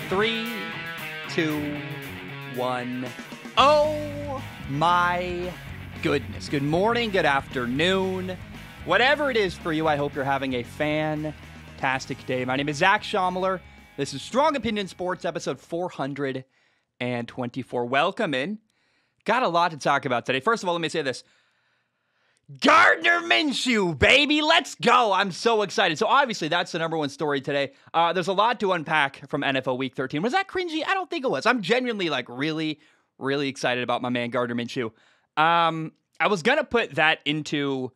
3, 2, 1. Oh my goodness. Good morning, good afternoon. Whatever it is for you, I hope you're having a fantastic day. My name is Zach Schomler. This is Strong Opinion Sports, episode 424. Welcome in. Got a lot to talk about today. First of all, let me say this. Gardner Minshew, baby, let's go. I'm so excited. So obviously that's the number one story today. There's a lot to unpack from NFL Week 13. Was that cringy? I don't think it was. I'm genuinely really excited about my man Gardner Minshew. I was going to put that into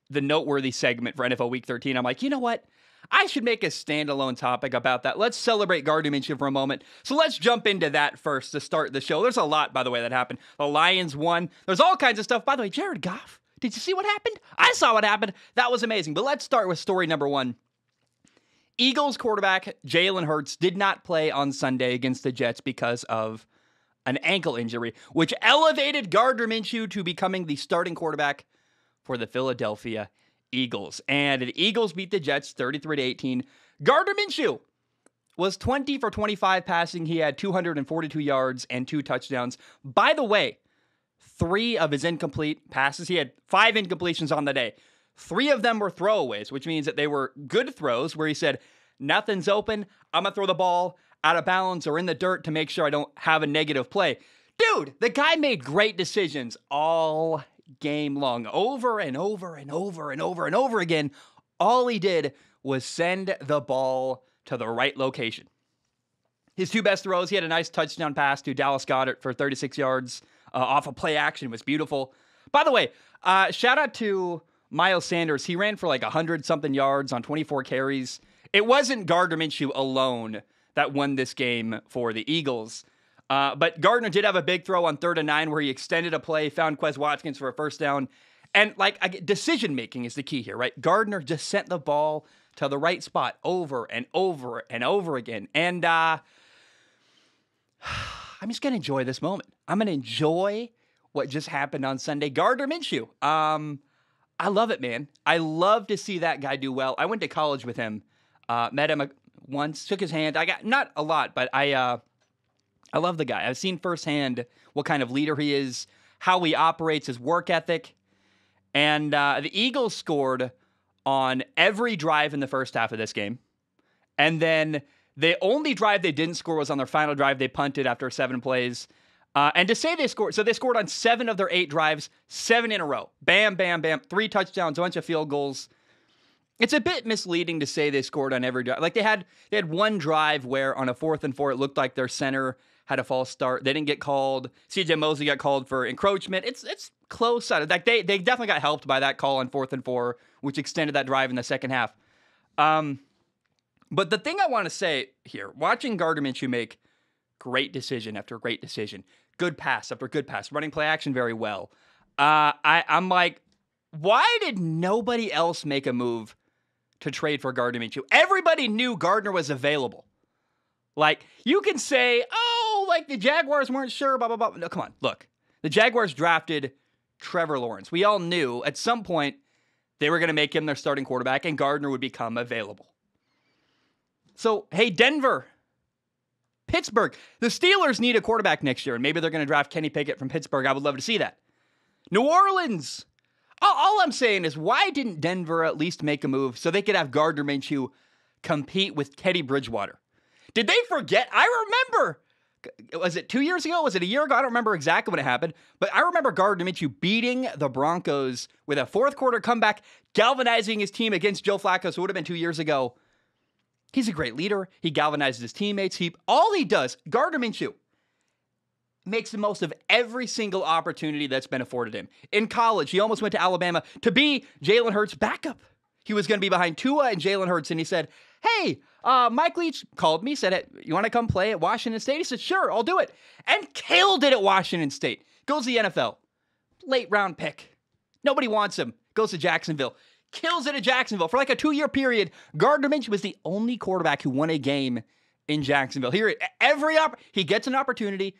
the Noteworthy segment for NFL Week 13. I'm like, you know what? I should make a standalone topic about that. Let's celebrate Gardner Minshew for a moment. So let's jump into that first to start the show. There's a lot, by the way, that happened. The Lions won. There's all kinds of stuff. By the way, Jared Goff. Did you see what happened? I saw what happened. That was amazing. But let's start with story number one. Eagles quarterback Jaylen Hurts did not play on Sunday against the Jets because of an ankle injury, which elevated Gardner Minshew to becoming the starting quarterback for the Philadelphia Eagles. And the Eagles beat the Jets 33-18. Gardner Minshew was 20 for 25 passing. He had 242 yards and 2 touchdowns. By the way, 3 of his incomplete passes, he had 5 incompletions on the day. 3 of them were throwaways, which means that they were good throws where he said, nothing's open, I'm going to throw the ball out of bounds or in the dirt to make sure I don't have a negative play. Dude, the guy made great decisions all game long, over and over and over and over and over again. All he did was send the ball to the right location. His 2 best throws, he had a nice touchdown pass to Dallas Goedert for 36 yards off of play action. It was beautiful. By the way, shout out to Miles Sanders. He ran for like 100-something yards on 24 carries. It wasn't Gardner Minshew alone that won this game for the Eagles. But Gardner did have a big throw on 3rd and 9 where he extended a play, found Quez Watkins for a first down. And decision-making is the key here, right? Gardner just sent the ball to the right spot over and over and over again. And I'm just going to enjoy this moment. I'm going to enjoy what just happened on Sunday. Gardner Minshew. I love it, man. I love to see that guy do well. I went to college with him. Met him once, shook his hand. I got, not a lot, but I love the guy. I've seen firsthand what kind of leader he is, how he operates, his work ethic. And the Eagles scored on every drive in the first half of this game. And then the only drive they didn't score was on their final drive. They punted after 7 plays. And to say they scored, so they scored on 7 of their 8 drives, 7 in a row. Bam, bam, bam. 3 touchdowns, a bunch of field goals. It's a bit misleading to say they scored on every drive. Like they had one drive where on a 4th and 4, it looked like their center had a false start. They didn't get called. CJ Mosley got called for encroachment. It's close. Like they definitely got helped by that call on 4th and 4, which extended that drive in the second half. But the thing I want to say here, watching Gardner Minshew make great decision after great decision, good pass after good pass, running play action very well. I'm like, why did nobody else make a move to trade for Gardner Minshew? Everybody knew Gardner was available. Like, you can say, oh, like the Jaguars weren't sure, blah, blah, blah. No, come on, look. The Jaguars drafted Trevor Lawrence. We all knew at some point they were going to make him their starting quarterback and Gardner would become available. So, hey, Denver, Pittsburgh, the Steelers need a quarterback next year, and maybe they're going to draft Kenny Pickett from Pittsburgh. I would love to see that. New Orleans. All I'm saying is, why didn't Denver at least make a move so they could have Gardner Minshew compete with Teddy Bridgewater? Did they forget? I remember. Was it 2 years ago? Was it a year ago? I don't remember exactly when it happened. But I remember Gardner Minshew beating the Broncos with a 4th quarter comeback, galvanizing his team against Joe Flacco. So it would have been 2 years ago. He's a great leader. He galvanizes his teammates. All he does, Gardner Minshew, makes the most of every single opportunity that's been afforded him. In college, he almost went to Alabama to be Jaylen Hurts' backup. He was going to be behind Tua and Jaylen Hurts, and he said, hey, Mike Leach called me, said, you want to come play at Washington State? He said, sure, I'll do it. And killed it at Washington State. Goes to the NFL. Late round pick. Nobody wants him. Goes to Jacksonville. Kills it at Jacksonville. For like a 2-year period, Gardner Minshew was the only quarterback who won a game in Jacksonville. Here, he gets an opportunity,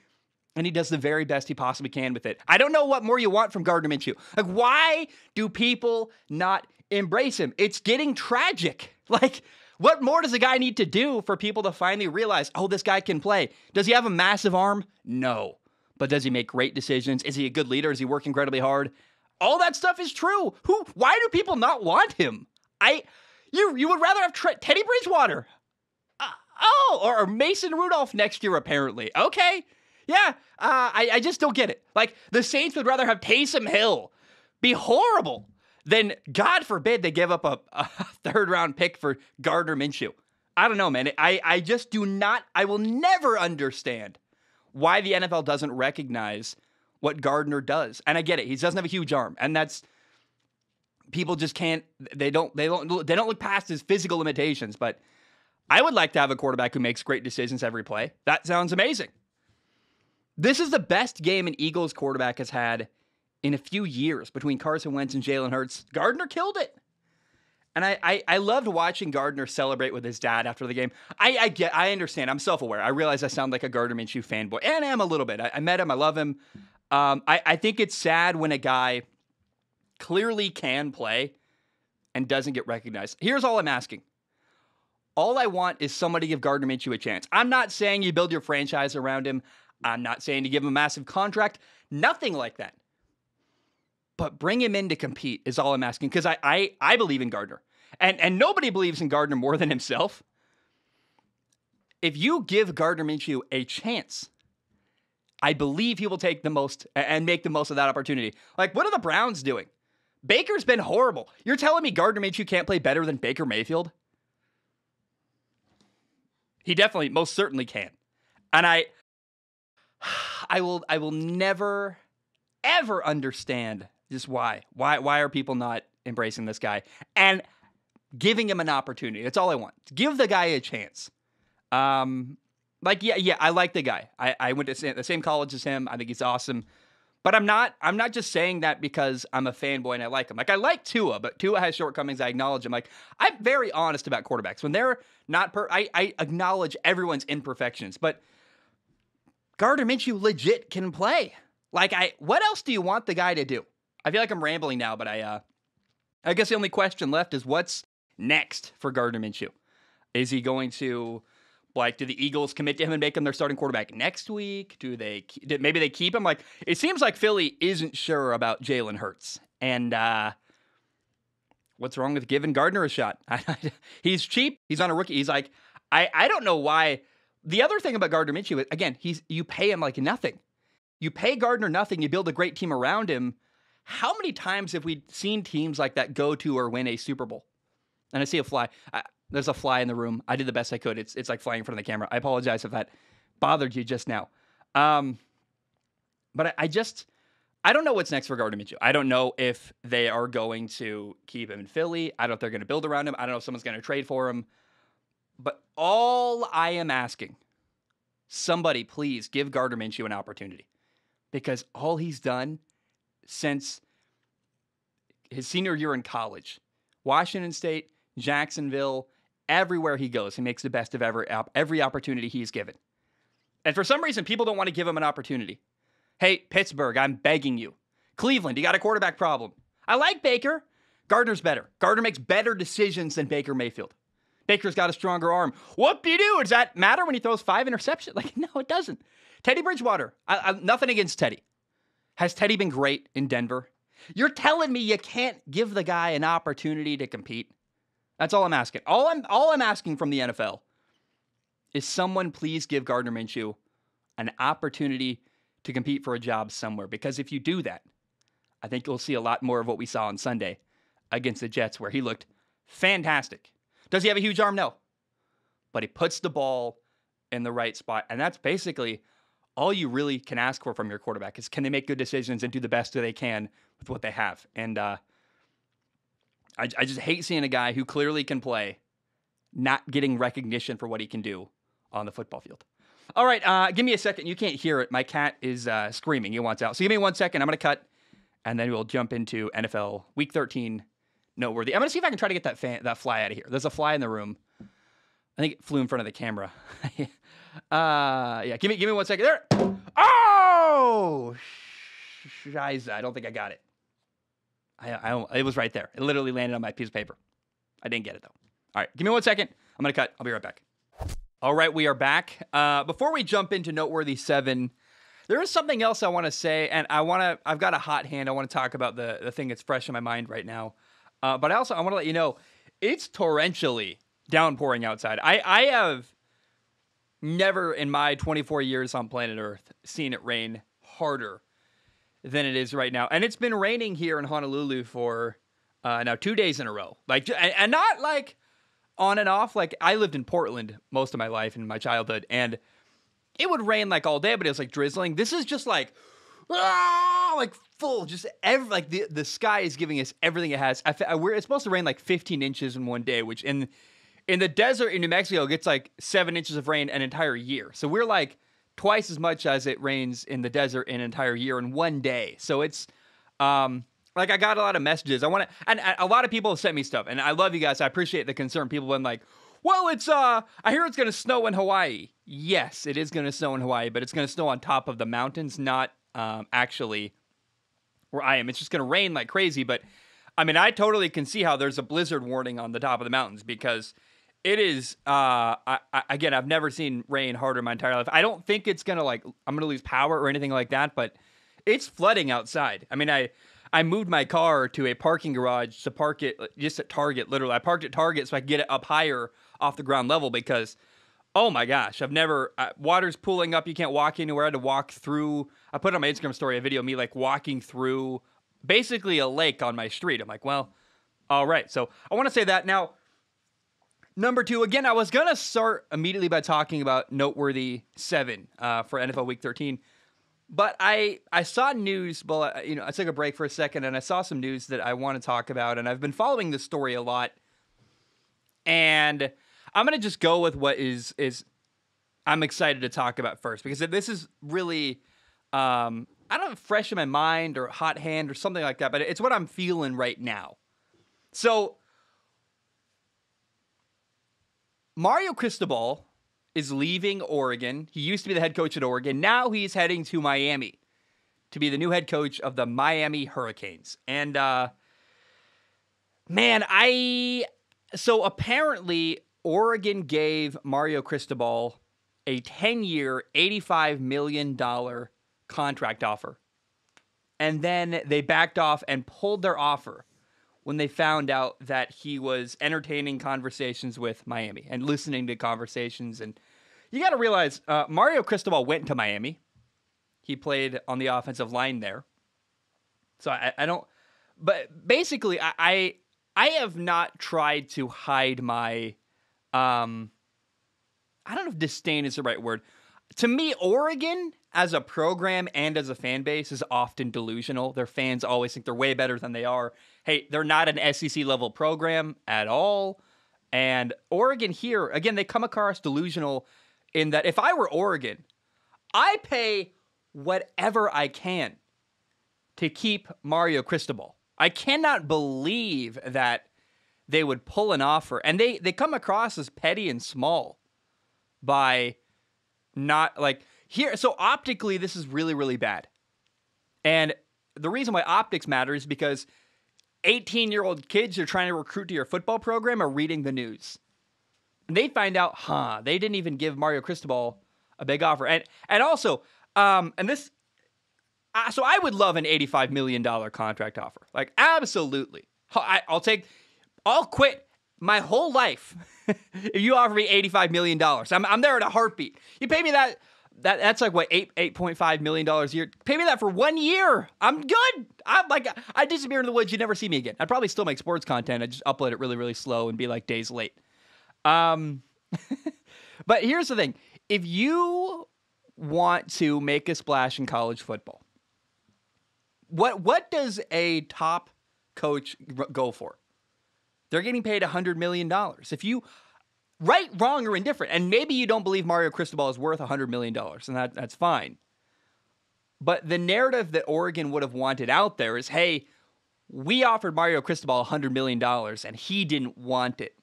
and he does the very best he possibly can with it. I don't know what more you want from Gardner Minshew. Like, why do people not embrace him? It's getting tragic. Like, What more does a guy need to do for people to finally realize, oh, this guy can play? Does he have a massive arm? No. But does he make great decisions? Is he a good leader? Does he work incredibly hard? All that stuff is true. Why do people not want him? You would rather have Teddy Bridgewater. Or Mason Rudolph next year, apparently. Okay. Yeah. I just don't get it. Like, the Saints would rather have Taysom Hill be horrible than, God forbid, they give up a third-round pick for Gardner Minshew. I don't know, man. I just do not, I will never understand why the NFL doesn't recognize what Gardner does. And I get it. He doesn't have a huge arm. And that's, people just can't, they don't look past his physical limitations. But I would like to have a quarterback who makes great decisions every play. That sounds amazing. This is the best game an Eagles quarterback has had in a few years between Carson Wentz and Jalen Hurts. Gardner killed it. And I loved watching Gardner celebrate with his dad after the game. I understand. I'm self-aware. I realize I sound like a Gardner Minshew fanboy. And I am a little bit. I met him. I love him. I think it's sad when a guy clearly can play and doesn't get recognized. Here's all I'm asking. All I want is somebody to give Gardner Minshew a chance. I'm not saying you build your franchise around him. I'm not saying to give him a massive contract. Nothing like that. But bring him in to compete is all I'm asking, because I believe in Gardner. And nobody believes in Gardner more than himself. If you give Gardner Minshew a chance, I believe he will take the most and make the most of that opportunity. Like, what are the Browns doing? Baker's been horrible. You're telling me Gardner Minshew can't play better than Baker Mayfield? He definitely, most certainly can. And I will never, ever understand just why. Why are people not embracing this guy and giving him an opportunity? That's all I want. Give the guy a chance. Like, yeah, I like the guy. I went to the same college as him. I think he's awesome. But I'm not just saying that because I'm a fanboy and I like him. Like, I like Tua, but Tua has shortcomings. I acknowledge him. Like, I'm very honest about quarterbacks. When they're not I acknowledge everyone's imperfections. But Gardner Minshew legit can play. Like, what else do you want the guy to do? I feel like I'm rambling now, but I guess the only question left is what's next for Gardner Minshew? Is he going to, like, do the Eagles commit to him and make him their starting quarterback next week? Maybe they keep him? Like, it seems like Philly isn't sure about Jalen Hurts. And what's wrong with giving Gardner a shot? He's cheap. He's on a rookie. He's like, I don't know why. The other thing about Gardner Minshew, again, you pay him like nothing. You pay Gardner nothing. You build a great team around him. How many times have we seen teams like that go to or win a Super Bowl? And I see a fly. There's a fly in the room. I did the best I could. It's like flying in front of the camera. I apologize if that bothered you just now. But I don't know what's next for Gardner Minshew. I don't know if they are going to keep him in Philly. I don't know if they're going to build around him. I don't know if someone's going to trade for him. But all I am asking, somebody please give Gardner Minshew an opportunity. Because all he's done since his senior year in college, Washington State, Jacksonville, everywhere he goes, he makes the best of every opportunity he's given. And for some reason, people don't want to give him an opportunity. Hey, Pittsburgh, I'm begging you. Cleveland, you got a quarterback problem. I like Baker. Gardner's better. Gardner makes better decisions than Baker Mayfield. Baker's got a stronger arm. Whoop-de-doo. Does that matter when he throws 5 interceptions? Like, no, it doesn't. Teddy Bridgewater. Nothing against Teddy. Has Teddy been great in Denver? You're telling me you can't give the guy an opportunity to compete? That's all I'm asking. All I'm asking from the NFL is someone please give Gardner Minshew an opportunity to compete for a job somewhere. Because if you do that, I think you'll see a lot more of what we saw on Sunday against the Jets, where he looked fantastic. Does he have a huge arm? No. But he puts the ball in the right spot. And that's basically all you really can ask for from your quarterback is, can they make good decisions and do the best that they can with what they have? And I just hate seeing a guy who clearly can play not getting recognition for what he can do on the football field. All right, give me a second. You can't hear it. My cat is screaming. He wants out. So give me 1 second. I'm going to cut, and then we'll jump into NFL Week 13 Noteworthy. I'm going to see if I can try to get that fly out of here. There's a fly in the room. I think it flew in front of the camera. Yeah, give me 1 second. There. Oh! Scheiße. I don't think I got it. It was right there. It literally landed on my piece of paper. I didn't get it, though. All right, give me 1 second. I'm going to cut. I'll be right back. All right, we are back. Before we jump into Noteworthy 7, there is something else I want to say, and I've got a hot hand. I want to talk about the thing that's fresh in my mind right now. But I want to let you know, it's torrentially downpouring outside. I have never in my 24 years on planet Earth seen it rain harder than it is right now. And it's been raining here in Honolulu for now 2 days in a row. And not like on and off. Like, I lived in Portland most of my life in my childhood, and it would rain like all day, but it was like drizzling. This is just like, like full, just like the sky is giving us everything it has. It's supposed to rain like 15 inches in one day, which in the desert in New Mexico gets like 7 inches of rain an entire year. So we're like twice as much as it rains in the desert in an entire year in one day. So it's like, I got a lot of messages. And a lot of people have sent me stuff, and I love you guys. I appreciate the concern. People have been like, well, I hear it's going to snow in Hawaii. Yes, it is going to snow in Hawaii, but it's going to snow on top of the mountains, not actually where I am. It's just going to rain like crazy, but I mean, I totally can see how there's a blizzard warning on the top of the mountains, because it is, again, I've never seen rain harder in my entire life. I don't think it's going to I'm going to lose power or anything like that, but it's flooding outside. I mean, I moved my car to a parking garage to park it just at Target, literally. I parked at Target so I could get it up higher off the ground level, because, oh my gosh, water's pooling up. You can't walk anywhere. I had to walk through. I put on my Instagram story a video of me walking through basically a lake on my street. I'm like, well, all right. So I want to say that. Now, number 2, again, I was going to start immediately by talking about Noteworthy 7 for NFL Week 13. But I saw news, well, I took a break for a second, and I saw some news that I want to talk about, and I've been following this story a lot. And I'm going to just go with what is I'm excited to talk about first, because this is really, I don't know, fresh in my mind or hot hand or something like that, but it's what I'm feeling right now. So, Mario Kristabal is leaving Oregon. He used to be the head coach at Oregon. Now he's heading to Miami to be the new head coach of the Miami Hurricanes. And, so apparently Oregon gave Mario Cristobal a 10-year, $85 million contract offer. And then they backed off and pulled their offer when they found out that he was entertaining conversations with Miami and listening to conversations. And you got to realize, Mario Cristobal went to Miami. He played on the offensive line there. So I don't, but basically I have not tried to hide my, I don't know if disdain is the right word. To me, Oregon as a program and as a fan base is often delusional. Their fans always think they're way better than they are. Hey, they're not an SEC level program at all. And Oregon here, again, they come across delusional in that if I were Oregon, I pay whatever I can to keep Mario Cristobal. I cannot believe that they would pull an offer. And they come across as petty and small by not here. So optically, this is really, really bad. And the reason why optics matter is because 18-year-old kids you're trying to recruit to your football program are reading the news. And they find out, they didn't even give Mario Cristobal a big offer. And also, so I would love an $85 million contract offer. Absolutely. I'll quit my whole life if you offer me $85 million. I'm there in a heartbeat. You pay me that's like what, $8.5 million a year. Pay me that for 1 year. I'm good. I disappear in the woods. You never see me again. I'd probably still make sports content. I'd just upload it really, really slow and be like days late. But here's the thing. If you want to make a splash in college football, what does a top coach go for? They're getting paid $100 million. If you, right, wrong, or indifferent, and maybe you don't believe Mario Cristobal is worth $100 million, and that's fine. But the narrative that Oregon would have wanted out there is, hey, we offered Mario Cristobal $100 million, and he didn't want it.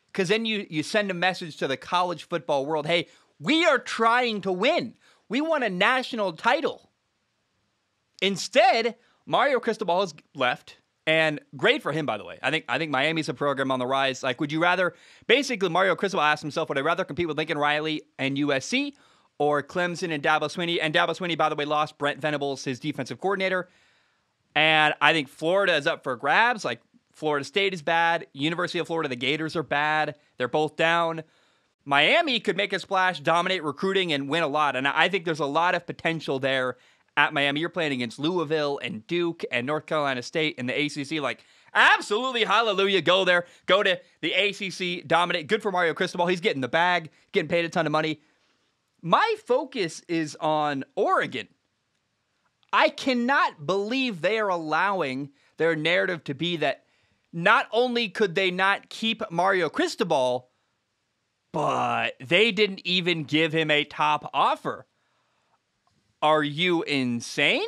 Because then you send a message to the college football world, hey, we are trying to win. We want a national title. Instead, Mario Cristobal has left, And great for him, by the way. I think Miami's a program on the rise. Like, would you rather, basically, Mario Cristobal asked himself, would I rather compete with Lincoln Riley and USC or Clemson and Dabo Swinney? And Dabo Swinney, by the way, lost Brent Venables, his defensive coordinator. And I think Florida is up for grabs. Like, Florida State is bad. University of Florida, the Gators are bad. They're both down. Miami could make a splash, dominate recruiting, and win a lot. And I think there's a lot of potential there at Miami. You're playing against Louisville and Duke and North Carolina State in the ACC. Like, absolutely, hallelujah. Go there. Go to the ACC. Dominate. Good for Mario Cristobal. He's getting the bag, getting paid a ton of money. My focus is on Oregon. I cannot believe they are allowing their narrative to be that not only could they not keep Mario Cristobal, but they didn't even give him a top offer. Are you insane?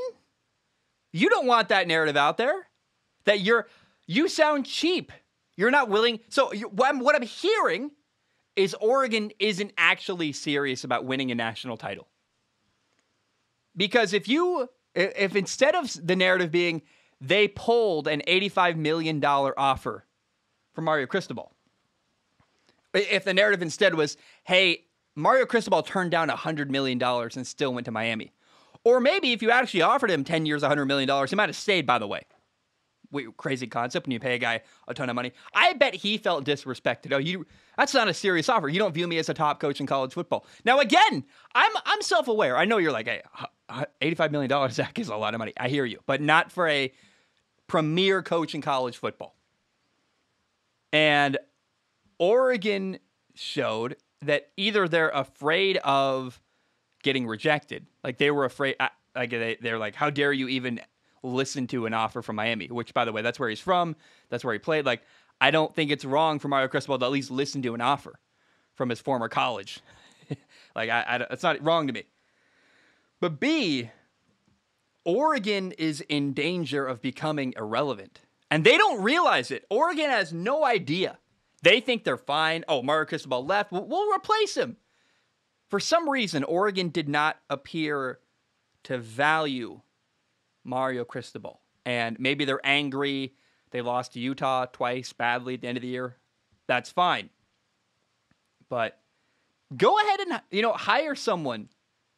You don't want that narrative out there. That you sound cheap. You're not willing. So what I'm hearing is Oregon isn't actually serious about winning a national title. Because if instead of the narrative being they pulled an $85 million offer from Mario Cristobal, if the narrative instead was, hey, Mario Cristobal turned down $100 million and still went to Miami. Or maybe if you actually offered him 10 years, $100 million, he might have stayed, by the way. Crazy concept when you pay a guy a ton of money. I bet he felt disrespected. That's not a serious offer. You don't view me as a top coach in college football. Now, again, I'm self-aware. I know you're like, hey, $85 million, Zach, is a lot of money. I hear you. But not for a premier coach in college football. And Oregon showed that either they're afraid of getting rejected. Like, they were afraid. They're like, how dare you even listen to an offer from Miami, which, by the way, that's where he's from. That's where he played. Like, I don't think it's wrong for Mario Cristobal to at least listen to an offer from his former college. Like, it's not wrong to me. But B, Oregon is in danger of becoming irrelevant. And they don't realize it. Oregon has no idea. They think they're fine. Oh, Mario Cristobal left. We'll replace him. For some reason, Oregon did not appear to value Mario Cristobal. And maybe they're angry. They lost to Utah twice badly at the end of the year. That's fine. But go ahead and, hire someone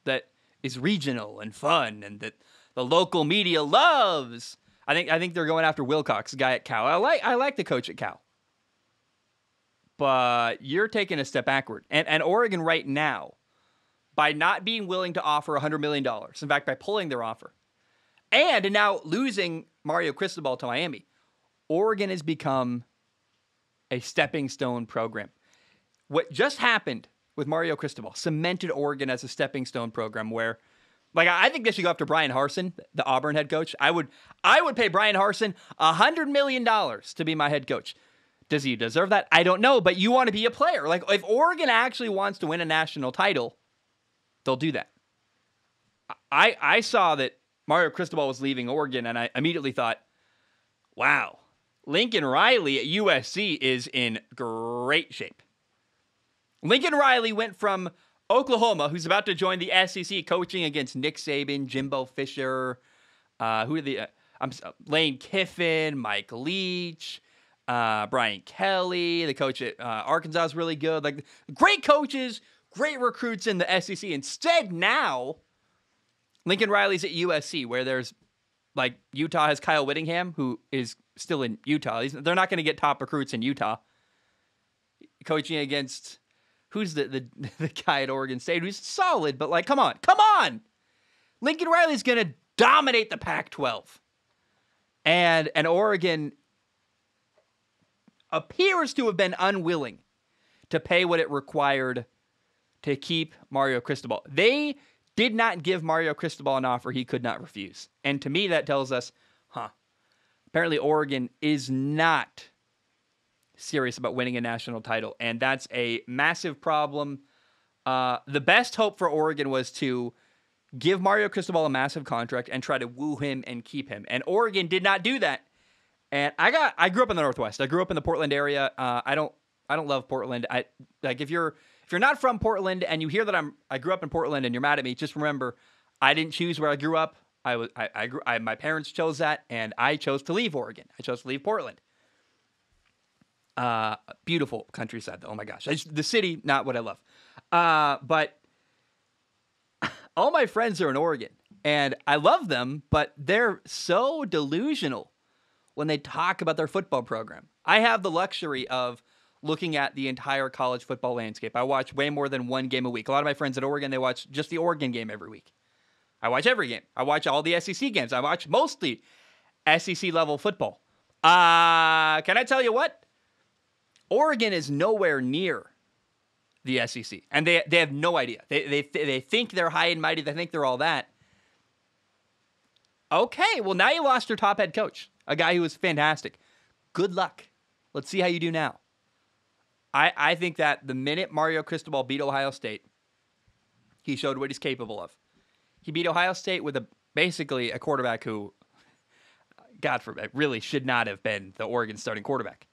that is regional and fun and that the local media loves. I think they're going after Wilcox, the guy at Cal. I like the coach at Cal. But you're taking a step backward. And Oregon right now, by not being willing to offer $100 million, in fact, by pulling their offer, and now losing Mario Cristobal to Miami, Oregon has become a stepping stone program. What just happened with Mario Cristobal cemented Oregon as a stepping stone program where, like, I think they should go after Brian Harsin, the Auburn head coach. I would pay Brian Harsin $100 million to be my head coach. Does he deserve that? I don't know, but you want to be a player. Like, if Oregon actually wants to win a national title, they'll do that. I saw that Mario Cristobal was leaving Oregon, and I immediately thought, wow, Lincoln Riley at USC is in great shape. Lincoln Riley went from Oklahoma, who's about to join the SEC, coaching against Nick Saban, Jimbo Fisher, Lane Kiffin, Mike Leach, Brian Kelly, the coach at Arkansas is really good. Like, great coaches, great recruits in the SEC. Instead, now, Lincoln Riley's at USC, where there's, like, Utah has Kyle Whittingham, who is still in Utah. They're not going to get top recruits in Utah. Coaching against, who's the guy at Oregon State who's solid, but, like, come on. Lincoln Riley's going to dominate the Pac-12. And Oregon appears to have been unwilling to pay what it required to keep Mario Cristobal. They did not give Mario Cristobal an offer he could not refuse. And to me, that tells us, apparently Oregon is not serious about winning a national title. And that's a massive problem. The best hope for Oregon was to give Mario Cristobal a massive contract and try to woo him and keep him. And Oregon did not do that. And I grew up in the Northwest. I grew up in the Portland area. I don't love Portland. If you're not from Portland and you hear that I grew up in Portland and you're mad at me, just remember, I didn't choose where I grew up. My parents chose that, and I chose to leave Oregon. I chose to leave Portland. Beautiful countryside, though. Oh my gosh, the city, not what I love. But all my friends are in Oregon, and I love them, but they're so delusional when they talk about their football program. I have the luxury of looking at the entire college football landscape. I watch way more than one game a week. A lot of my friends at Oregon, they watch just the Oregon game every week. I watch every game. I watch all the SEC games. I watch mostly SEC level football. Can I tell you what? Oregon is nowhere near the SEC, and they have no idea. They think they're high and mighty. They think they're all that. Okay, well, now you lost your top head coach, a guy who was fantastic. Good luck. Let's see how you do now. I think that the minute Mario Cristobal beat Ohio State, he showed what he's capable of. He beat Ohio State with basically a quarterback who, God forbid, really should not have been the Oregon starting quarterback.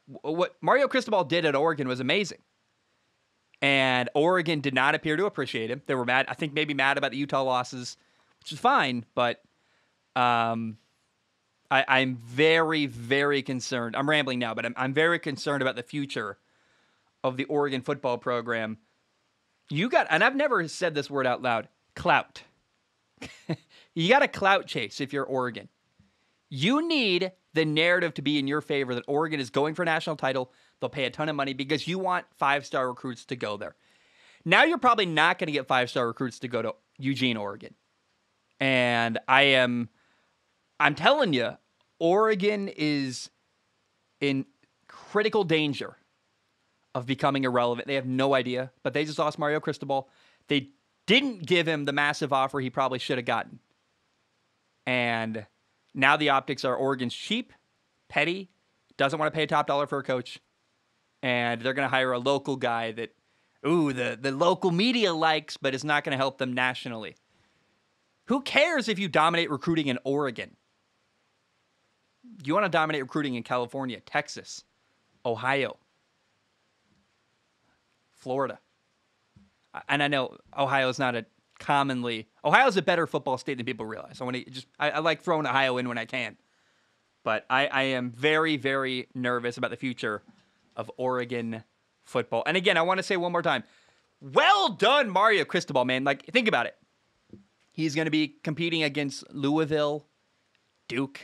What Mario Cristobal did at Oregon was amazing. And Oregon did not appear to appreciate him. They were mad, I think maybe mad about the Utah losses, which is fine, but I'm very, very concerned. I'm rambling now, but I'm very concerned about the future of the Oregon football program. And I've never said this word out loud, clout. You got a clout chase if you're Oregon. You need the narrative to be in your favor that Oregon is going for a national title. They'll pay a ton of money because you want 5-star recruits to go there. Now you're probably not going to get 5-star recruits to go to Eugene, Oregon. And I'm telling you, Oregon is in critical danger of becoming irrelevant. They have no idea, but they just lost Mario Cristobal. They didn't give him the massive offer he probably should have gotten. And now the optics are Oregon's cheap, petty, doesn't want to pay a top dollar for a coach, and they're going to hire a local guy that, the local media likes, but is not going to help them nationally. Who cares if you dominate recruiting in Oregon? You want to dominate recruiting in California, Texas, Ohio, Florida. And I know Ohio's not Ohio's a better football state than people realize. I like throwing Ohio in when I can. But I am very, very nervous about the future of Oregon football. And again, I want to say one more time, well done, Mario Cristobal, man. Like, think about it. He's going to be competing against Louisville, Duke,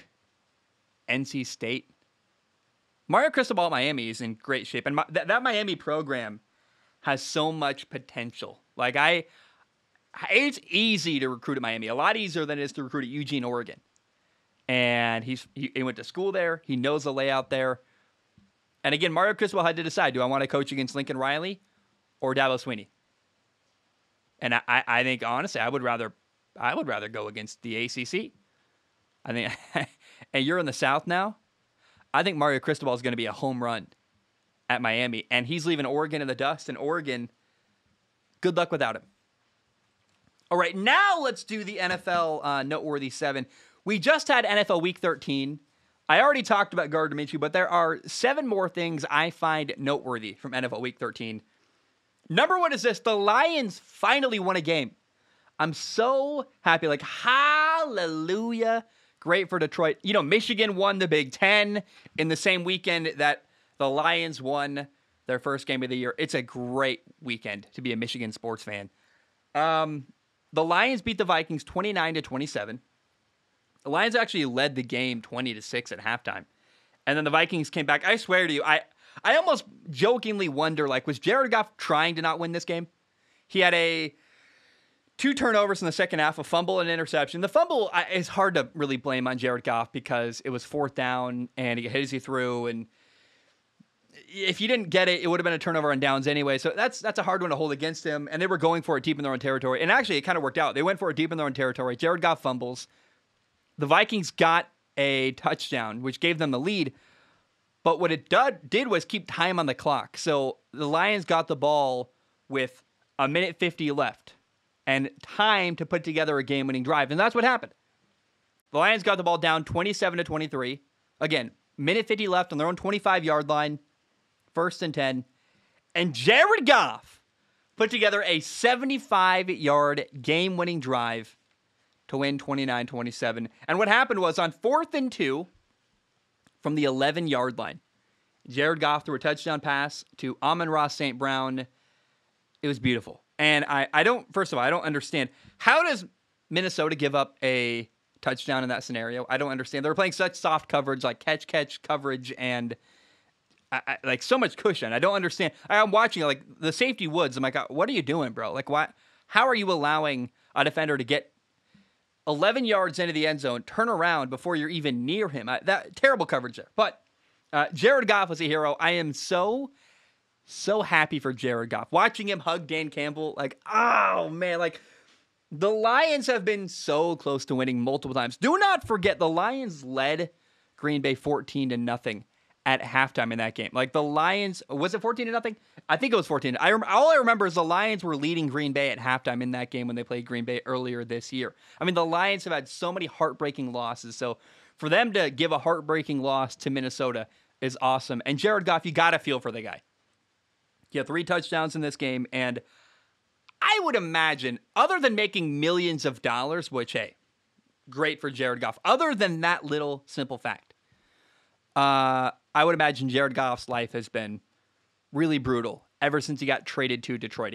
NC State. Mario Cristobal at Miami is in great shape. And that Miami program has so much potential. Like, it's easy to recruit at Miami. A lot easier than it is to recruit at Eugene, Oregon. And he went to school there. He knows the layout there. And again, Mario Cristobal had to decide, do I want to coach against Lincoln Riley or Dabo Swinney? And I think, honestly, I would rather go against the ACC. I think, and you're in the South now. I think Mario Cristobal is going to be a home run at Miami, and he's leaving Oregon in the dust, and Oregon, good luck without him. All right, now let's do the NFL Noteworthy 7. We just had NFL Week 13. I already talked about Gardner Minshew, but there are 7 more things I find noteworthy from NFL Week 13. Number 1 is this. The Lions finally won a game. I'm so happy. Like, hallelujah. Great for Detroit. You know, Michigan won the Big Ten in the same weekend that the Lions won their first game of the year. It's a great weekend to be a Michigan sports fan. The Lions beat the Vikings 29-27. The Lions actually led the game 20-6 at halftime. And then the Vikings came back. I swear to you, I almost jokingly wonder, like, was Jared Goff trying to not win this game? He had 2 turnovers in the second half, a fumble and an interception. The fumble is hard to really blame on Jared Goff because it was 4th down and he hit as he threw, and if you didn't get it, it would have been a turnover on downs anyway. So that's a hard one to hold against him. And they were going for it deep in their own territory. And actually, it kind of worked out. They went for it deep in their own territory. Jared Goff fumbles. The Vikings got a touchdown, which gave them the lead. But what it did was keep time on the clock. So the Lions got the ball with 1:50 left and time to put together a game-winning drive. And that's what happened. The Lions got the ball down 27-23. Again, 1:50 left on their own 25-yard line. 1st and 10. And Jared Goff put together a 75-yard game-winning drive to win 29-27. And what happened was on 4th and 2 from the 11-yard line, Jared Goff threw a touchdown pass to Amon-Ra St. Brown. It was beautiful. And I don't understand. How does Minnesota give up a touchdown in that scenario? I don't understand. They were playing such soft coverage, like catch coverage, and like so much cushion. I don't understand. I'm watching like the safety Woods. I'm like, what are you doing, bro? Like, why? How are you allowing a defender to get 11 yards into the end zone, turn around before you're even near him? That terrible coverage there. But Jared Goff was a hero. I am so happy for Jared Goff. Watching him hug Dan Campbell, like, oh man, like the Lions have been so close to winning multiple times. Do not forget the Lions led Green Bay 14-0 at halftime in that game. Like the Lions, was it 14-0? I think it was 14. All I remember is the Lions were leading Green Bay at halftime in that game when they played Green Bay earlier this year. I mean, the Lions have had so many heartbreaking losses. So for them to give a heartbreaking loss to Minnesota is awesome. And Jared Goff, you got to feel for the guy. He had 3 touchdowns in this game. And I would imagine, other than making millions of dollars, which, hey, great for Jared Goff. Other than that little simple fact, I would imagine Jared Goff's life has been really brutal ever since he got traded to Detroit.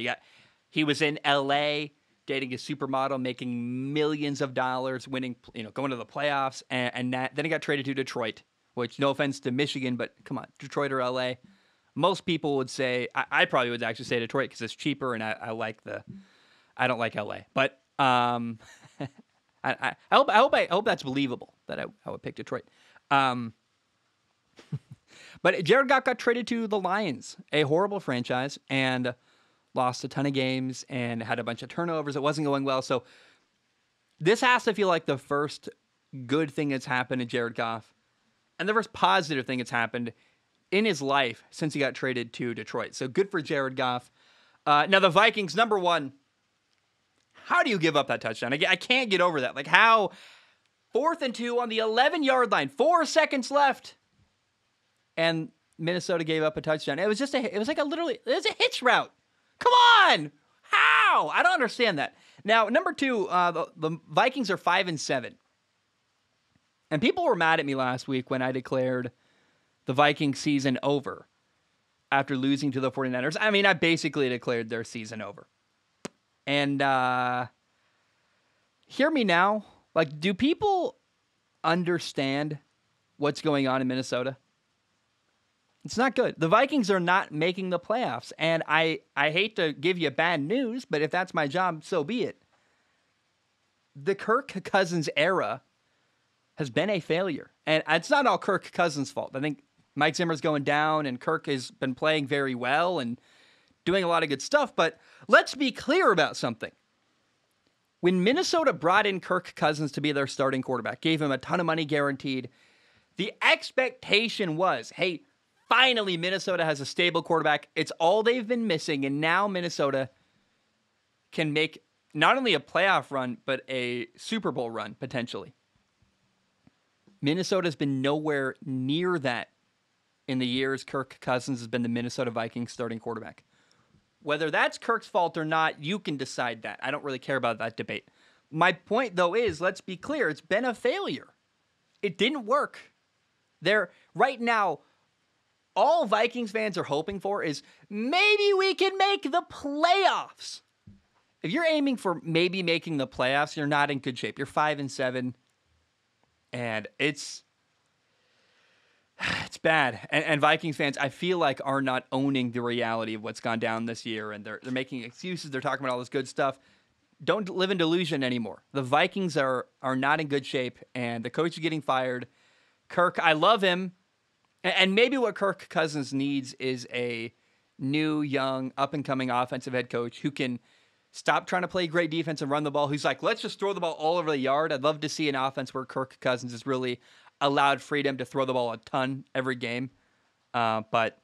He was in LA dating a supermodel, making millions of dollars, winning, going to the playoffs, and then he got traded to Detroit, which, no offense to Michigan, but come on, Detroit or LA. Most people would say, I probably would actually say Detroit because it's cheaper, and I don't like LA. But I hope that's believable that I would pick Detroit. But Jared Goff got traded to the Lions, a horrible franchise, and lost a ton of games and had a bunch of turnovers. It wasn't going well. So this has to feel like the first good thing that's happened to Jared Goff and the first positive thing that's happened in his life since he got traded to Detroit. So good for Jared Goff. Now the Vikings, number one, how do you give up that touchdown? I can't get over that. Like how 4th and 2 on the 11-yard line, 4 seconds left. And Minnesota gave up a touchdown. It was a hitch route. Come on. How? I don't understand that. Now, number 2, the Vikings are 5-7. And people were mad at me last week when I declared the Vikings season over after losing to the 49ers. I mean, I basically declared their season over. And hear me now. Like, do people understand what's going on in Minnesota? It's not good. The Vikings are not making the playoffs. And I hate to give you bad news, but if that's my job, so be it. The Kirk Cousins era has been a failure. And it's not all Kirk Cousins' fault. I think Mike Zimmer's going down, and Kirk has been playing very well and doing a lot of good stuff. But let's be clear about something. When Minnesota brought in Kirk Cousins to be their starting quarterback, gave him a ton of money guaranteed, the expectation was, hey, finally, Minnesota has a stable quarterback. It's all they've been missing, and now Minnesota can make not only a playoff run, but a Super Bowl run, potentially. Minnesota's been nowhere near that in the years Kirk Cousins has been the Minnesota Vikings starting quarterback. Whether that's Kirk's fault or not, you can decide that. I don't really care about that debate. My point, though, is, let's be clear, it's been a failure. It didn't work. Right now, all Vikings fans are hoping for is maybe we can make the playoffs. If you're aiming for maybe making the playoffs, you're not in good shape. You're 5-7, and it's bad. And Vikings fans, I feel like, are not owning the reality of what's gone down this year, and they're making excuses. They're talking about all this good stuff. Don't live in delusion anymore. The Vikings are not in good shape, and the coach is getting fired. Kirk, I love him. And maybe what Kirk Cousins needs is a new, young, up-and-coming offensive head coach who can stop trying to play great defense and run the ball, who's like, let's just throw the ball all over the yard. I'd love to see an offense where Kirk Cousins is really allowed freedom to throw the ball a ton every game. But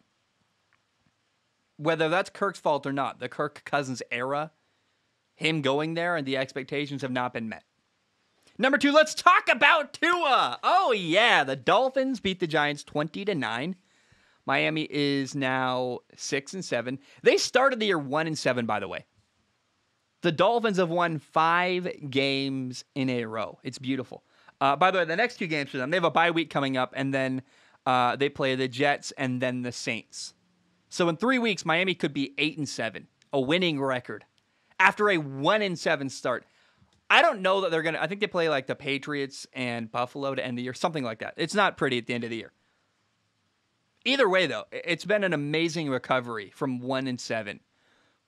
whether that's Kirk's fault or not, the Kirk Cousins era, him going there and the expectations have not been met. Number 2, let's talk about Tua. Oh, yeah. The Dolphins beat the Giants 20-9. Miami is now 6-7. They started the year 1-7, by the way. The Dolphins have won 5 games in a row. It's beautiful. By the way, the next 2 games for them, they have a bye week coming up, and then they play the Jets and then the Saints. So in 3 weeks, Miami could be 8-7, a winning record, after a 1-7 start. I don't know that they're going to, I think they play like the Patriots and Buffalo to end the year, something like that. It's not pretty at the end of the year. Either way, though, it's been an amazing recovery from 1-7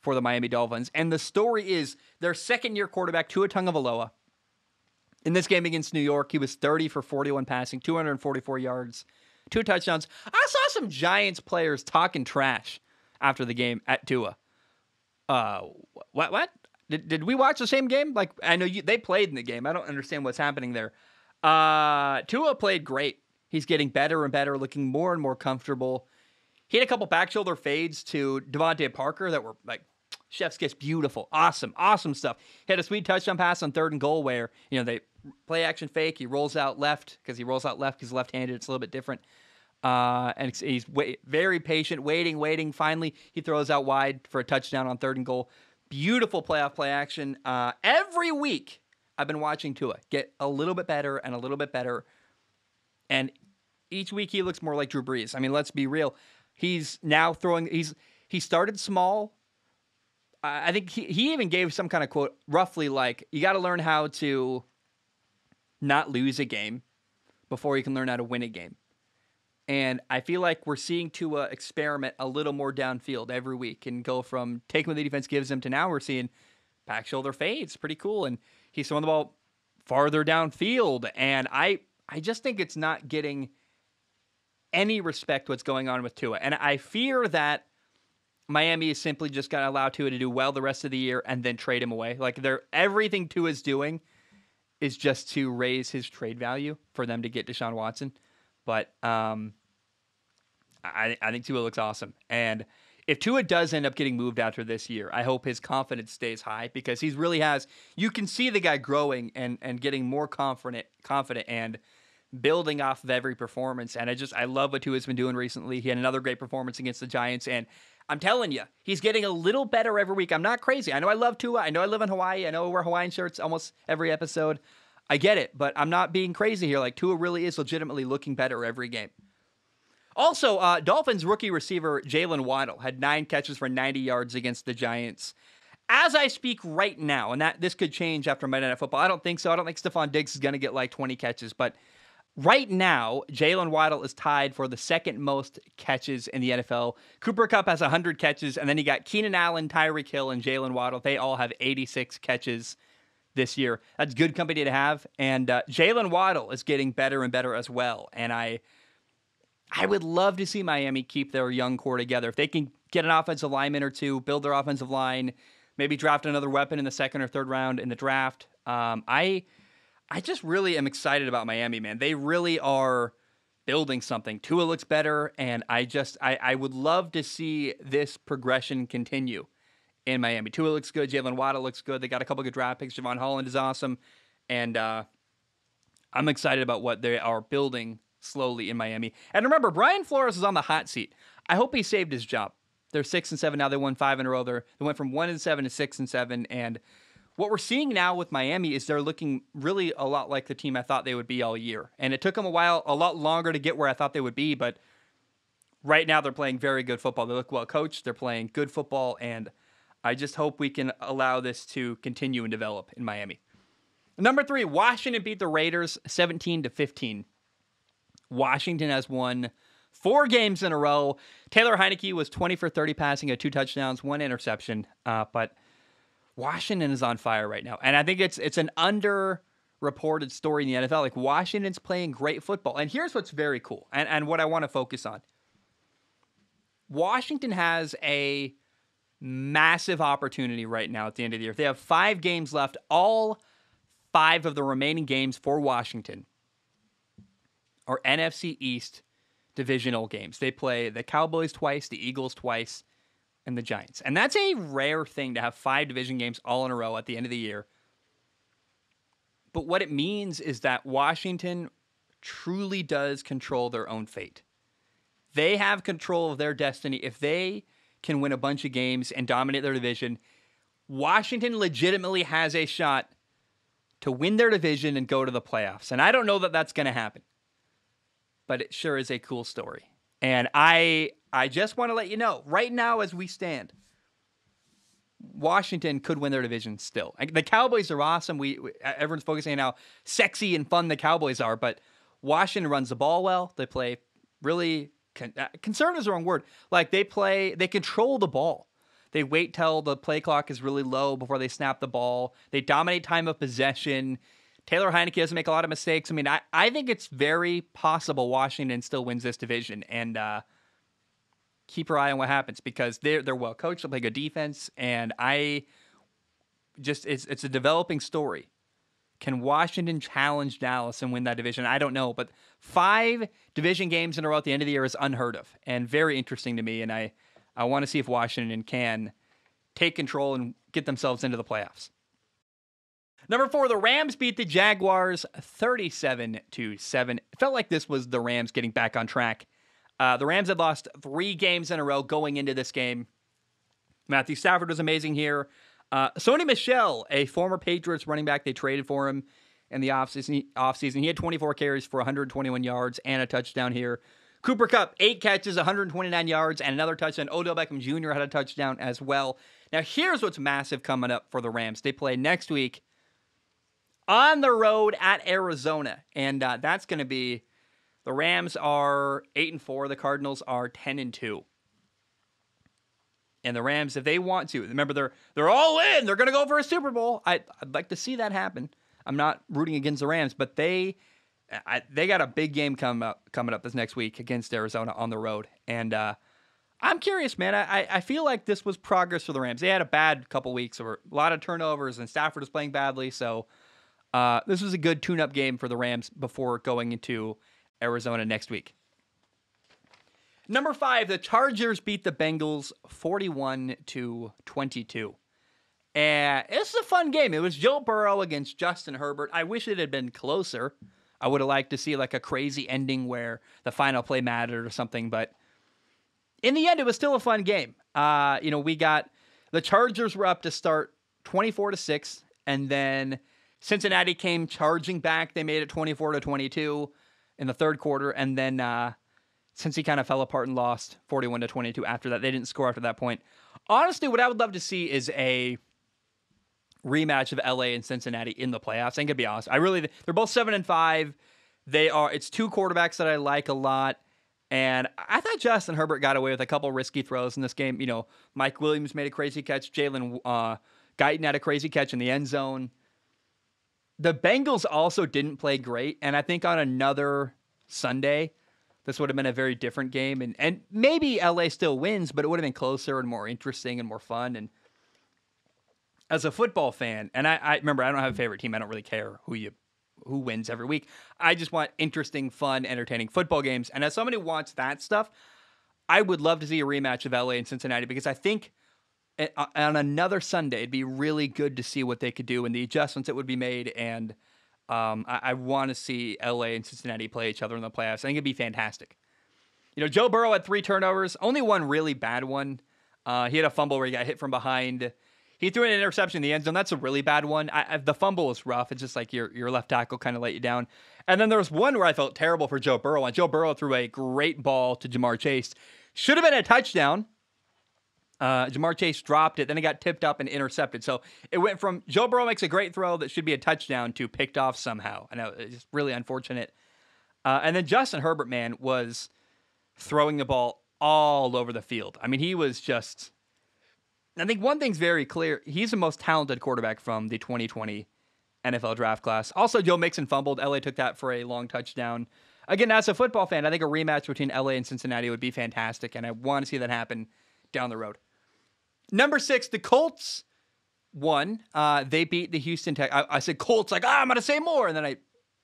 for the Miami Dolphins. And the story is their second-year quarterback, Tua Tagovailoa. In this game against New York, he was 30 for 41 passing, 244 yards, 2 touchdowns. I saw some Giants players talking trash after the game at Tua. What? Did we watch the same game? Like, I know they played in the game. I don't understand what's happening there. Tua played great. He's getting better and better, looking more and more comfortable. He had a couple back shoulder fades to Devontae Parker that were like chef's kiss, beautiful, awesome stuff. He had a sweet touchdown pass on 3rd and goal where, they play action fake. He rolls out left because he's left-handed. It's a little bit different. And he's very patient, waiting. Finally, he throws out wide for a touchdown on 3rd and goal. Beautiful playoff play action. Every week, I've been watching Tua get a little bit better and a little bit better. And each week, he looks more like Drew Brees. I mean, let's be real. He's now throwing. He started small. I think he even gave some kind of quote, roughly like, you got to learn how to not lose a game before you can learn how to win a game. And I feel like we're seeing Tua experiment a little more downfield every week and go from taking what the defense gives him to now we're seeing back shoulder fades. Pretty cool. And he's throwing the ball farther downfield. And I just think it's not getting any respect what's going on with Tua. And I fear that Miami is simply just going to allow Tua to do well the rest of the year and then trade him away. Like everything Tua is doing is just to raise his trade value for them to get Deshaun Watson. But I think Tua looks awesome. And if Tua does end up getting moved after this year, I hope his confidence stays high because he really has. You can see the guy growing and getting more confident and building off of every performance. And I love what Tua's been doing recently. He had another great performance against the Giants. And I'm telling you, he's getting a little better every week. I'm not crazy. I know I love Tua. I know I live in Hawaii. I know I wear Hawaiian shirts almost every episode. I get it, but I'm not being crazy here. Like, Tua really is legitimately looking better every game. Also, Dolphins rookie receiver Jaylen Waddle had 9 catches for 90 yards against the Giants. As I speak right now, and this could change after Monday Night Football. I don't think so. I don't think Stephon Diggs is going to get like 20 catches, but right now, Jaylen Waddle is tied for the second most catches in the NFL. Cooper Kupp has 100 catches, and then you got Keenan Allen, Tyreek Hill, and Jaylen Waddle. They all have 86 catches this year. That's good company to have. And Jaylen Waddle is getting better and better as well. And I would love to see Miami keep their young core together. If they can get an offensive lineman or two, build their offensive line, maybe draft another weapon in the 2nd or 3rd round in the draft. I just really am excited about Miami, man. They really are building something. Tua looks better, and I would love to see this progression continue in Miami. Tua looks good. Jaylen Waddle looks good. They got a couple good draft picks. Javon Holland is awesome. And I'm excited about what they are building slowly in Miami. And remember, Brian Flores is on the hot seat. I hope he saved his job. They're 6-7 now. They won 5 in a row. They went from 1-7 to 6-7. And what we're seeing now with Miami is they're looking really a lot like the team I thought they would be all year. And it took them a lot longer to get where I thought they would be. But right now they're playing very good football. They look well coached. They're playing good football. And I just hope we can allow this to continue and develop in Miami. Number 3, Washington beat the Raiders 17-15. Washington has won 4 games in a row. Taylor Heineke was 20 for 30 passing, had 2 touchdowns, 1 interception. But Washington is on fire right now. And I think it's an underreported story in the NFL. Like, Washington's playing great football. And here's what's very cool and what I want to focus on. Washington has a massive opportunity right now at the end of the year. They have 5 games left. All 5 of the remaining games for Washington are NFC East divisional games. They play the Cowboys twice, the Eagles twice, and the Giants. And that's a rare thing to have 5 division games all in a row at the end of the year. But what it means is that Washington truly does control their own fate. They have control of their destiny. If they can win a bunch of games and dominate their division, Washington legitimately has a shot to win their division and go to the playoffs. And I don't know that that's going to happen, but it sure is a cool story. And I just want to let you know, right now as we stand, Washington could win their division still. The Cowboys are awesome. Everyone's focusing on how sexy and fun the Cowboys are, but Washington runs the ball well. They play really conservative is the wrong word. Like they control the ball. They wait till the play clock is really low before they snap the ball. They dominate time of possession. Taylor Heineke doesn't make a lot of mistakes. I mean, I think it's very possible Washington still wins this division, and keep your eye on what happens because they're well coached. They play good defense, and it's a developing story. Can Washington challenge Dallas and win that division? I don't know, but 5 division games in a row at the end of the year is unheard of and very interesting to me, and I want to see if Washington can take control and get themselves into the playoffs. Number 4, the Rams beat the Jaguars 37-7. It felt like this was the Rams getting back on track. The Rams had lost 3 games in a row going into this game. Matthew Stafford was amazing here. Sony Michel, a former Patriots running back, they traded for him in the offseason. He had 24 carries for 121 yards and a touchdown here. Cooper Kupp, 8 catches, 129 yards, and another touchdown. Odell Beckham Jr. had a touchdown as well. Now, here's what's massive coming up for the Rams. They play next week on the road at Arizona, and that's going to be the Rams are 8-4. The Cardinals are 10-2. And the Rams, if they want to, remember they're all in. They're going to go for a Super Bowl. I'd like to see that happen. I'm not rooting against the Rams, but they got a big game coming up this next week against Arizona on the road. And I'm curious, man. I feel like this was progress for the Rams. They had a bad couple weeks, or a lot of turnovers, and Stafford was playing badly. So this was a good tune-up game for the Rams before going into Arizona next week. Number 5, the Chargers beat the Bengals 41-22. And this is a fun game. It was Joe Burrow against Justin Herbert. I wish it had been closer. I would have liked to see like a crazy ending where the final play mattered or something. But in the end, it was still a fun game. We got the Chargers were up to start 24-6, and then Cincinnati came charging back. They made it 24-22 in the third quarter, and then since he kind of fell apart and lost 41-22 after that, they didn't score after that point. Honestly, what I would love to see is a rematch of LA and Cincinnati in the playoffs. I think it'd be awesome. They're both 7-5. It's 2 quarterbacks that I like a lot. And I thought Justin Herbert got away with a couple risky throws in this game. Mike Williams made a crazy catch. Jaylen Guyton had a crazy catch in the end zone. The Bengals also didn't play great. And I think on another Sunday, this would have been a very different game. And maybe LA still wins, but it would have been closer and more interesting and more fun. And as a football fan, and I remember, I don't have a favorite team. I don't really care who wins every week. I just want interesting, fun, entertaining football games. And as somebody who wants that stuff, I would love to see a rematch of LA and Cincinnati, because I think on another Sunday, it'd be really good to see what they could do and the adjustments that would be made. And I want to see LA and Cincinnati play each other in the playoffs. I think it'd be fantastic. Joe Burrow had 3 turnovers, only one really bad one. He had a fumble where he got hit from behind. He threw an interception in the end zone. That's a really bad one. The fumble was rough. It's just like your left tackle kind of let you down. And then there was one where I felt terrible for Joe Burrow. And Joe Burrow threw a great ball to Jamar Chase. Should have been a touchdown. Jamar Chase dropped it. Then it got tipped up and intercepted. So it went from Joe Burrow makes a great throw that should be a touchdown to picked off somehow. I know, it's just really unfortunate. And then Justin Herbert, man, was throwing the ball all over the field. I mean, he was just... I think one thing's very clear. He's the most talented quarterback from the 2020 NFL draft class. Also, Joe Mixon fumbled. LA took that for a long touchdown. Again, as a football fan, I think a rematch between LA and Cincinnati would be fantastic, and I want to see that happen down the road. Number 6, the Colts won. They beat the Houston Texans. I said Colts, like, I'm going to say more, and then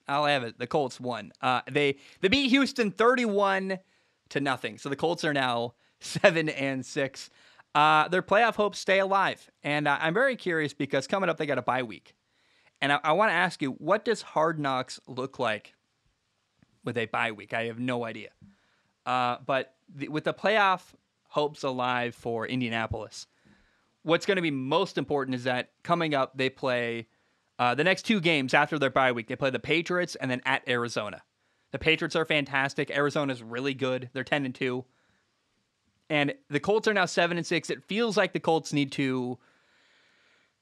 I'll have it. The Colts won. They beat Houston 31-0. So the Colts are now 7-6. Their playoff hopes stay alive. And I'm very curious because coming up, they got a bye week. And I want to ask you, what does Hard Knocks look like with a bye week? I have no idea. But with the playoff hopes alive for Indianapolis, what's going to be most important is that coming up, they play the next 2 games after their bye week. They play the Patriots and then at Arizona. The Patriots are fantastic. Arizona's really good. They're 10-2. And the Colts are now 7-6. It feels like the Colts need to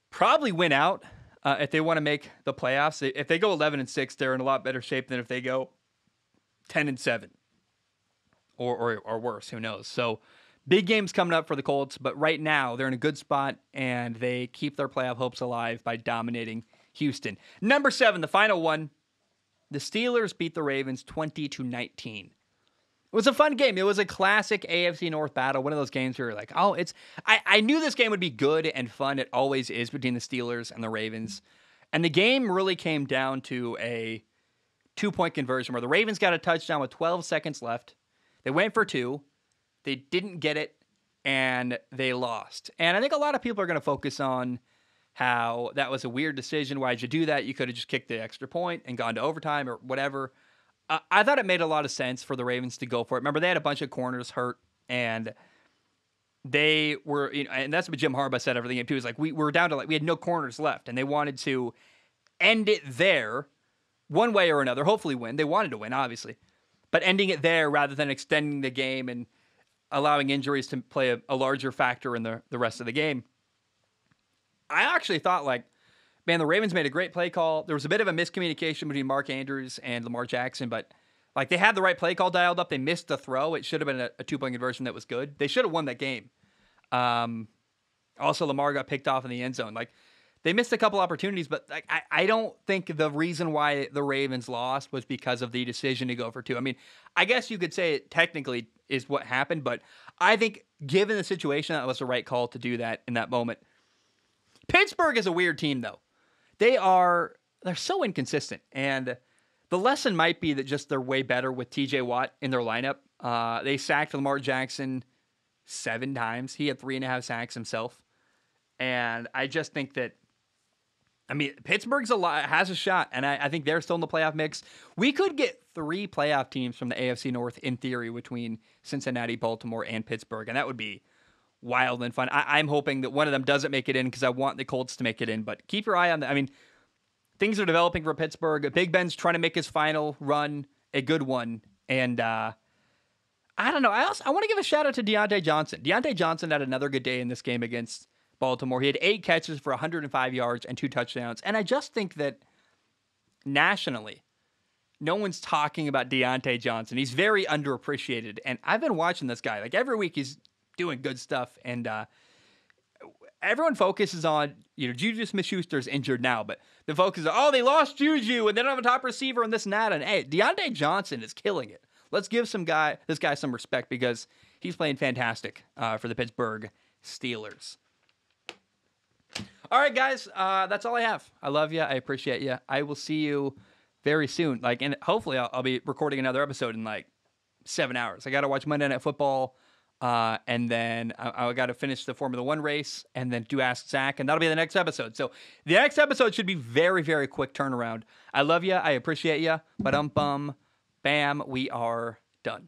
probably win out if they want to make the playoffs. If they go 11-6, they're in a lot better shape than if they go 10-7 or worse. Who knows? So big games coming up for the Colts, but right now they're in a good spot and they keep their playoff hopes alive by dominating Houston. Number 7, the final one. The Steelers beat the Ravens 20-19. It was a fun game. It was a classic AFC North battle. One of those games where you're like, oh, I knew this game would be good and fun. It always is between the Steelers and the Ravens. And the game really came down to a 2-point conversion where the Ravens got a touchdown with 12 seconds left. They went for 2. They didn't get it, and they lost. And I think a lot of people are going to focus on how that was a weird decision. Why'd you do that? You could have just kicked the extra point and gone to overtime or whatever. I thought it made a lot of sense for the Ravens to go for it. Remember, they had a bunch of corners hurt, and they were, and that's what Jim Harbaugh said after the game too. Is like we were down to we had no corners left, and they wanted to end it there, one way or another. Hopefully, win. They wanted to win, obviously, but ending it there rather than extending the game and allowing injuries to play a larger factor in the rest of the game. I actually thought, man, the Ravens made a great play call. There was a bit of a miscommunication between Mark Andrews and Lamar Jackson, but they had the right play call dialed up. They missed the throw. It should have been a 2-point conversion that was good. They should have won that game. Also, Lamar got picked off in the end zone. They missed a couple opportunities, but I don't think the reason why the Ravens lost was because of the decision to go for 2. I mean, I guess you could say it technically is what happened, but I think given the situation, that was the right call to do that in that moment. Pittsburgh is a weird team, though. They're so inconsistent, and the lesson might be that just they're way better with TJ Watt in their lineup. They sacked Lamar Jackson 7 times. He had 3.5 sacks himself, and I just think that, Pittsburgh's has a shot, and I think they're still in the playoff mix. We could get 3 playoff teams from the AFC North in theory between Cincinnati, Baltimore, and Pittsburgh, and that would be wild and fun. I'm hoping that one of them doesn't make it in because I want the Colts to make it in, but keep your eye on that. Things are developing for Pittsburgh. Big Ben's trying to make his final run a good one, and I don't know. I want to give a shout out to Deante Johnson. Deante Johnson had another good day in this game against Baltimore. He had 8 catches for 105 yards and 2 touchdowns, and I just think that nationally, no one's talking about Deante Johnson. He's very underappreciated, and I've been watching this guy. Every week he's doing good stuff, and everyone focuses on, Juju Smith-Schuster's injured now, but the focus is, they lost Juju, and they don't have a top receiver, and this and that, and hey, Deante Johnson is killing it. Let's give this guy some respect because he's playing fantastic for the Pittsburgh Steelers. All right, guys, that's all I have. I love you. I appreciate you. I will see you very soon. And hopefully I'll be recording another episode in 7 hours. I got to watch Monday Night Football. And then I got to finish the Formula One race and then do Ask Zach, and that'll be the next episode. So the next episode should be very, very quick turnaround. I love you. I appreciate you. Ba-dum-bum. Bam. We are done.